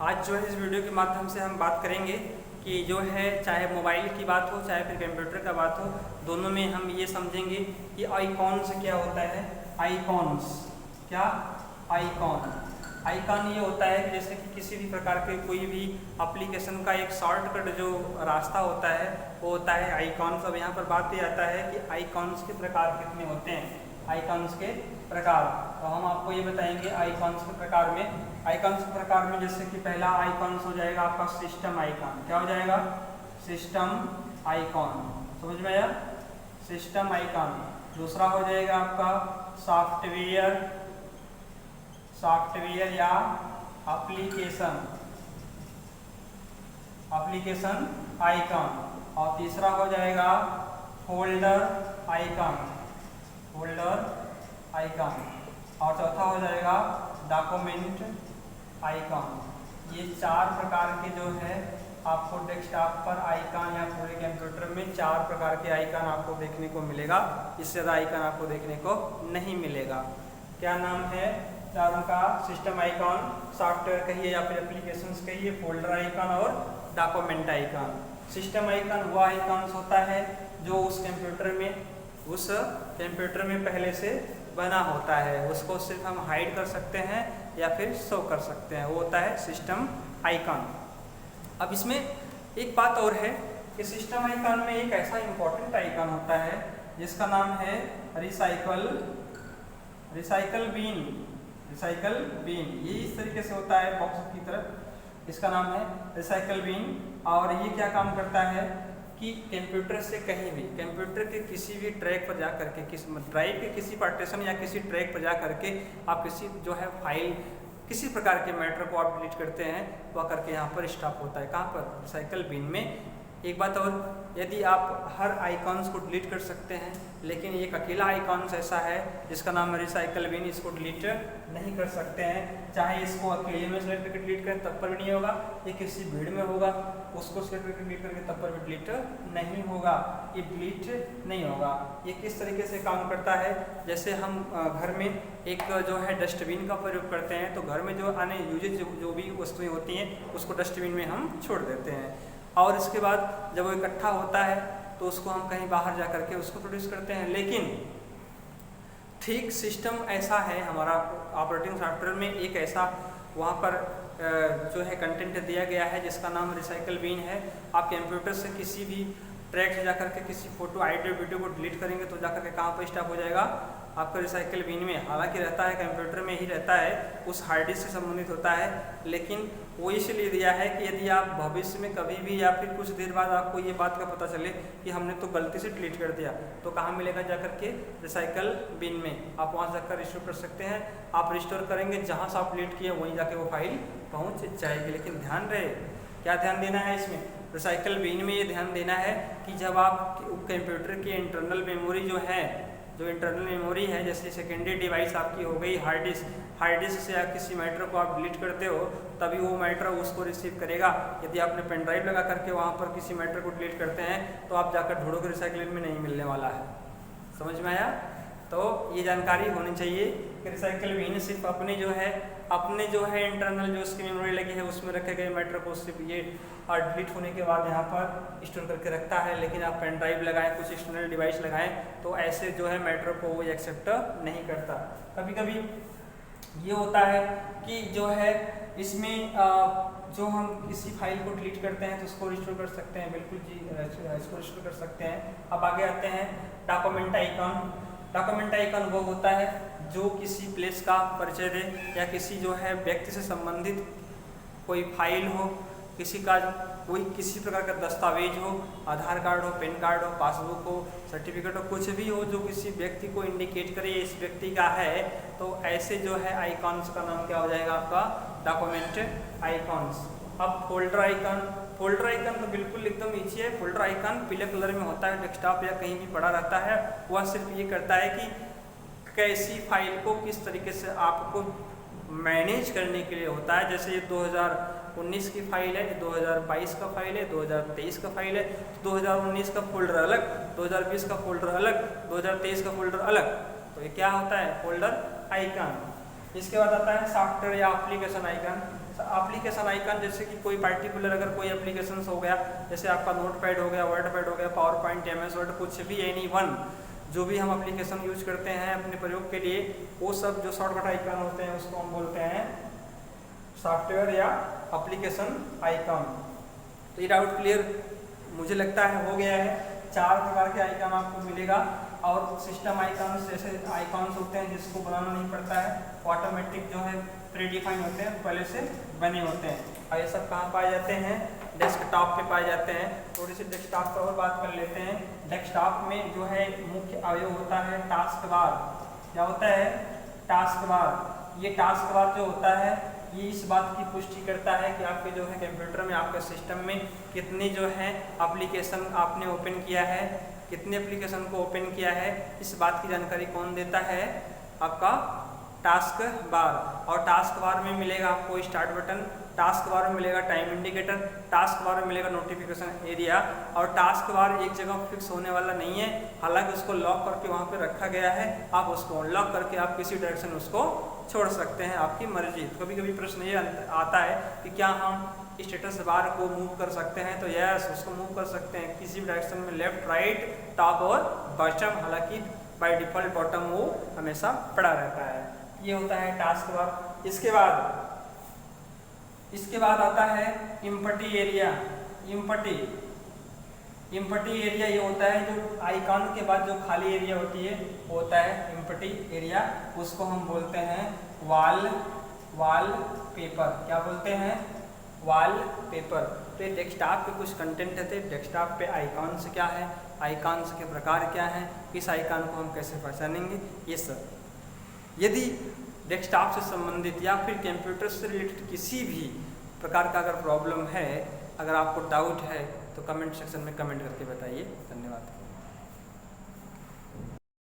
आज जो है इस वीडियो के माध्यम से हम बात करेंगे कि जो है चाहे मोबाइल की बात हो चाहे फिर कंप्यूटर का बात हो, दोनों में हम ये समझेंगे कि आइकॉन्स क्या होता है। आइकॉन्स क्या, आइकॉन ये होता है कि जैसे कि किसी भी प्रकार के कोई भी एप्लीकेशन का एक शॉर्टकट जो रास्ता होता है वो होता है आइकॉन्स। अब यहाँ पर बात ये आता है कि आइकॉन्स के प्रकार कितने होते हैं। आइकॉन्स के प्रकार, तो हम आपको ये बताएंगे आइकॉन्स के प्रकार में। आइकॉन्स के प्रकार में जैसे कि पहला आइकॉन्स हो जाएगा आपका सिस्टम आइकॉन। क्या हो जाएगा? सिस्टम आइकॉन, समझ में आया? System icon. दूसरा हो जाएगा आपका सॉफ्टवेयर या एप्लीकेशन आइकॉन। और तीसरा हो जाएगा फोल्डर आइकॉन। और चौथा हो जाएगा डॉक्यूमेंट आइकॉन। ये चार प्रकार के जो है आपको डेस्कटॉप पर आइकॉन या पूरे कंप्यूटर में चार प्रकार के आइकॉन आपको देखने को मिलेगा। इससे ज़्यादा आइकॉन आपको देखने को नहीं मिलेगा। क्या नाम है चारों का? सिस्टम आइकॉन, सॉफ्टवेयर कहिए या फिर एप्लीकेशंस कहिए, फोल्डर आइकॉन और डॉक्यूमेंट आइकॉन। सिस्टम आइकॉन वो आइकॉन्स होता है जो उस कंप्यूटर में पहले से बना होता है, उसको सिर्फ हम हाइड कर सकते हैं या फिर शो कर सकते हैं, वो होता है सिस्टम आइकॉन। अब इसमें एक बात और है कि सिस्टम आइकॉन में एक ऐसा इंपॉर्टेंट आइकॉन होता है जिसका नाम है रिसाइकल बीन। ये इस तरीके से होता है बॉक्स की तरफ, इसका नाम है रिसाइकल बीन। और ये क्या काम करता है कि कंप्यूटर से कहीं भी, कंप्यूटर के किसी भी ट्रैक पर जा करके, ड्राइव के किसी पार्टीशन या किसी ट्रैक पर जा करके आप किसी जो है फाइल, किसी प्रकार के मैटर को आप डिलीट करते हैं, वह करके यहाँ पर स्टॉप होता है। कहाँ पर? रिसाइकल बिन में। एक बात और, यदि आप हर आइकॉन्स को डिलीट कर सकते हैं, लेकिन एक अकेला आइकॉन्स ऐसा है जिसका नाम है रिसाइकल बिन, इसको डिलीट नहीं कर सकते हैं। चाहे इसको अकेले में सेलेक्ट करके डिलीट करें तब पर भी नहीं होगा, ये किसी भीड़ में होगा उसको सेलेक्ट करके डिलीट करके तब पर भी डिलीट नहीं होगा, ये डिलीट नहीं होगा। ये किस तरीके से काम करता है? जैसे हम घर में एक जो है डस्टबिन का प्रयोग करते हैं, तो घर में जो आने यूजेज जो भी वस्तुएं होती हैं उसको डस्टबिन में हम छोड़ देते हैं, और इसके बाद जब वो इकट्ठा होता है तो उसको हम कहीं बाहर जा करके उसको प्रोड्यूस करते हैं। लेकिन ठीक सिस्टम ऐसा है, हमारा ऑपरेटिंग सॉफ्टवेयर में एक ऐसा वहाँ पर जो है कंटेंट दिया गया है जिसका नाम रिसाइकल बीन है। आप कंप्यूटर से किसी भी ट्रैक से जाकर के किसी फोटो, ऑडियो, वीडियो को डिलीट करेंगे तो जाकर के कहाँ पर स्टॉप हो जाएगा? आपका रिसाइकल बीन में। हालांकि रहता है कंप्यूटर में ही रहता है, उस हार्ड डिस्क से संबंधित होता है, लेकिन वो इसलिए दिया है कि यदि आप भविष्य में कभी भी या फिर कुछ देर बाद आपको ये बात का पता चले कि हमने तो गलती से डिलीट कर दिया, तो कहाँ मिलेगा? जाकर के रिसाइकल बिन में। आप वहाँ जाकर रिस्टोर कर सकते हैं। आप रिस्टोर करेंगे, जहाँ से आप डिलीट किए वहीं जाके वो फाइल पहुँच जाएगी। लेकिन ध्यान रहे, क्या ध्यान देना है इसमें? रिसाइकल बिन में ये ध्यान देना है कि जब आप कंप्यूटर की इंटरनल मेमोरी जो इंटरनल मेमोरी है, जैसे सेकेंडरी डिवाइस आपकी हो गई हार्ड डिस्क से आप किसी मैटर को आप डिलीट करते हो तभी वो मैटर उसको रिसीव करेगा। यदि आपने पेन ड्राइव लगा करके वहाँ पर किसी मैटर को डिलीट करते हैं तो आप जाकर ढूंढोगे, रिसाइकल में नहीं मिलने वाला है। समझ में आया? तो ये जानकारी होनी चाहिए कि रिसाइकल बिन सिर्फ अपने जो है इंटरनल जो उसकी मेमोरी लगी है उसमें रखे गए मैटर को सिर्फ ये डिलीट होने के बाद यहाँ पर स्टोर करके रखता है। लेकिन आप पेन ड्राइव लगाएं, कुछ एक्सटर्नल डिवाइस लगाएं तो ऐसे जो है मैटर को वो एक्सेप्ट नहीं करता। कभी कभी ये होता है कि जो है इसमें जो हम किसी फाइल को डिलीट करते हैं तो उसको रिस्टोर कर सकते हैं। बिल्कुल जी, इसको रिस्टोर कर सकते हैं। अब आगे आते हैं डॉक्यूमेंट आइकॉन। डॉक्यूमेंट आइकॉन वो होता है जो किसी प्लेस का परिचय दे या किसी जो है व्यक्ति से संबंधित कोई फाइल हो, किसी प्रकार का दस्तावेज हो, आधार कार्ड हो, पैन कार्ड हो, पासबुक हो, सर्टिफिकेट हो, कुछ भी हो जो किसी व्यक्ति को इंडिकेट करे इस व्यक्ति का है, तो ऐसे जो है आइकॉन्स का नाम क्या हो जाएगा? आपका डॉक्यूमेंट आइकॉन्स। अब फोल्डर आइकॉन तो बिल्कुल एकदम नीचे है। फोल्डर आइकॉन पीले कलर में होता है, डेस्कटॉप या कहीं भी पड़ा रहता है। वह सिर्फ ये करता है कि कैसी फाइल को किस तरीके से आपको मैनेज करने के लिए होता है। जैसे ये 2019 की फाइल है, 2022 का फाइल है, 2023 का फाइल है, 2019 का फोल्डर अलग, 2020 का फोल्डर अलग, 2023 का फोल्डर अलग। तो ये क्या होता है? Folder icon. इसके बाद आता है सॉफ्टवेयर या एप्लीकेशन आइकन। एप्लीकेशन आइकन, जैसे कि कोई पार्टिकुलर अगर कोई एप्लीकेशन हो गया, जैसे आपका नोटपैड हो गया, वर्डपैड हो गया, पावर पॉइंट, MS वर्ड, कुछ भी एनी वन जो भी हम एप्लीकेशन यूज करते हैं अपने प्रयोग के लिए, वो सब जो शॉर्टकट आइकन होते हैं उसको हम बोलते हैं सॉफ्टवेयर या एप्लीकेशन आइकन। तो ये डाउट क्लियर मुझे लगता है हो गया है। 4 प्रकार के आइकन आपको मिलेगा और सिस्टम आइकन जैसे आइकॉन्स होते हैं जिसको बनाना नहीं पड़ता है, ऑटोमेटिक जो है प्रीडिफाइन होते हैं, पहले से बने होते हैं। और ये सब कहाँ पाए जाते हैं? डेस्कटॉप पे पाए जाते हैं। थोड़ी सी डेस्कटॉप पर और बात कर लेते हैं। डेस्कटॉप में जो है मुख्य अवयव होता है टास्क बार। क्या होता है? Task bar. ये टास्क बार जो होता है ये इस बात की पुष्टि करता है कि आपके जो है कंप्यूटर में, आपके सिस्टम में कितनी जो है एप्लीकेशन आपने ओपन किया है, कितने एप्लीकेशन को ओपन किया है, इस बात की जानकारी कौन देता है? आपका टास्क बार। और टास्क बार में मिलेगा आपको स्टार्ट बटन, टास्क बार में मिलेगा टाइम इंडिकेटर, टास्क बार में मिलेगा नोटिफिकेशन एरिया। और टास्क बार एक जगह फिक्स होने वाला नहीं है, हालांकि उसको लॉक करके वहाँ पे रखा गया है। आप उसको अनलॉक करके आप किसी डायरेक्शन उसको छोड़ सकते हैं, आपकी मर्जी। कभी कभी प्रश्न ये आता है कि क्या हम स्टेटस बार को मूव कर सकते हैं? तो यस, उसको मूव कर सकते हैं किसी भी डायरेक्शन में, लेफ्ट, राइट, टॉप और बॉटम। हालांकि बाय डिफॉल्ट बॉटम वो हमेशा पड़ा रहता है। ये होता है टास्क बार। इसके बाद आता है इम्पटी एरिया। इम्पटी एरिया ये होता है जो आइकॉन के बाद जो खाली एरिया होती है वो होता है इम्पटी एरिया। उसको हम बोलते हैं वॉल पेपर। क्या बोलते हैं? Wall paper. तो ये डेस्कटॉप पे कुछ कंटेंट है, डेस्कटॉप पे आइकॉन्स क्या है, आइकॉन्स के प्रकार क्या हैं, किस आइकॉन को हम कैसे पहचानेंगे, ये सब। यदि डेस्कटॉप से संबंधित या फिर कंप्यूटर से रिलेटेड किसी भी प्रकार का अगर प्रॉब्लम है, अगर आपको डाउट है तो कमेंट सेक्शन में कमेंट करके बताइए। धन्यवाद।